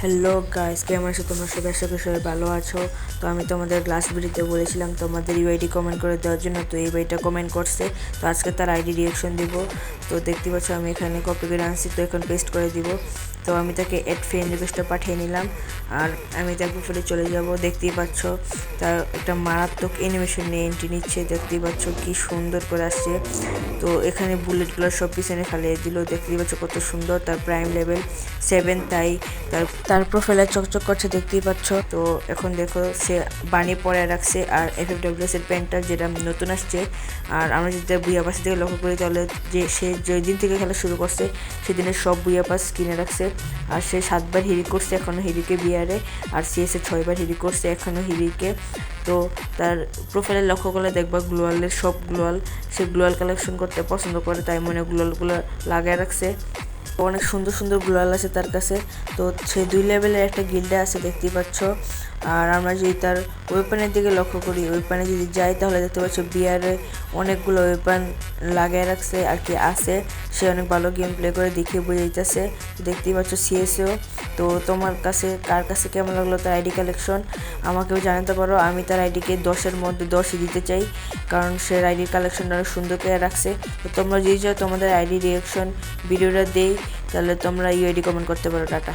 Hello guys, কেমন আছো তোমরা সবাই? আশা করি সবাই ভালো আছো। তো আমি তোমাদের লাস্ট ভিডিওতে বলেছিলাম তোমাদের ইউআইডি কমেন্ট করে দেওয়ার জন্য, তো এই ভাইটা কমেন্ট করছে। তো আজকে তার আইডি রিয়াকশন দিব। তো দেখতে পাচ্ছ আমি এখানে কপি করে আনছি, তো এখন পেস্ট করে দিব। তো আমি তাকে এড ফ্রেন্ড রিকোয়েস্টটা পাঠিয়ে নিলাম, আর আমি তার প্রোফাইলে চলে যাব। দেখতেই পাচ্ছ তার একটা মারাত্মক অ্যানিমেশন নিয়ে এন্ট্রি নিচ্ছে। দেখতেই পাচ্ছ কি সুন্দর করে আসছে। তো এখানে বুলেটগুলো সব পিছনে ফেলিয়ে দিল। দেখতেই পাচ্ছ কত সুন্দর, তার প্রাইম লেভেল 7, তাই তার প্রোফাইলে চকচক করছে দেখতেই পাচ্ছ। তো এখন দেখো সে বানি পরে রাখছে, আর FFWS এর প্যান্টটা যেটা নতুন আসছে। আর আমরা যদি বুইয়া পাস থেকে লক্ষ্য করি তাহলে যে সে যেদিন থেকে খেলা শুরু করছে সেদিনের সব বুইয়া পাস কিনে রাখছে। আর সে 7বার হিরি করছে এখনও হিরিকে বিয়ারে, আর CS 6বার হিরি করছে এখনও হিরিকে। তো তার প্রোফাইলে লক্ষ্য করলে দেখবা গ্লোয়ালের সব গ্লোয়াল, সে গ্লোয়াল কালেকশন করতে পছন্দ করে, তাই মনে গ্লোয়ালগুলো লাগায় রাখছে। অনেক সুন্দর সুন্দর গ্লোয়াল আছে তার কাছে। তো সে 2 লেভেলের একটা গিল্ডে আছে দেখতেই পাচ্ছ। আর আমরা যদি তার ওয়েপনের দিকে লক্ষ্য করি, ওয়েপনে যদি যাই তাহলে দেখতে পাচ্ছ বিয়ারে অনেকগুলো ওয়েপন লাগিয়ে রাখছে আর কি আছে। সে অনেক ভালো গেম প্লে করে দেখিয়ে বোঝা যাইতেছে। দেখতেই পাচ্ছ CSও। তো তোমার কাছে কার কাছে কেমন লাগলো তার আইডি কালেকশন আমাকেও জানাতে পারো। আমি তার আইডিকে 10-এর মধ্যে 10ই দিতে চাই, কারণ সে আইডির কালেকশনটা অনেক সুন্দর করে রাখছে। তো তোমরা যদি চাও তোমাদের আইডি রিয়াকশন ভিডিওটা দেই, তাহলে তোমরা ইউআইডি কমেন্ট করতে পারো। টাটা।